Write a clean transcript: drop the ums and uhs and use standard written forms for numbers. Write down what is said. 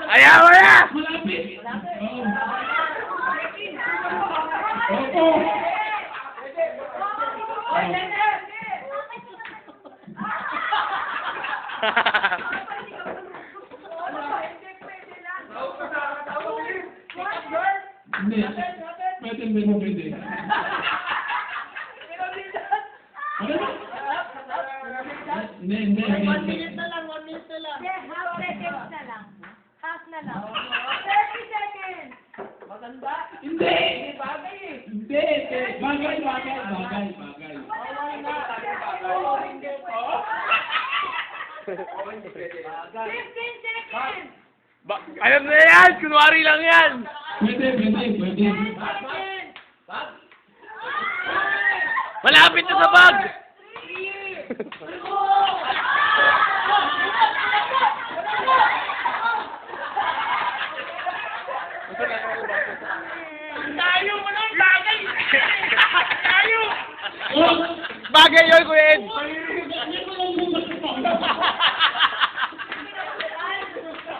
Ayaw mo na! Hindi. Pwede mo pwede. Hindi. 1 minute na lang, 1 minute na lang. Half seconds na lang. Half na lang. 30 seconds. Maganda. Hindi. Bagay eh. Hindi. Bagay. Bawal na. Oo, hindi po. 15 seconds. Alam na yan! Kunwari lang yan! Pwede. Malapit na sa bag! Tayo mo lang bagay. Tayo. Bagay yun, Kuya Ed!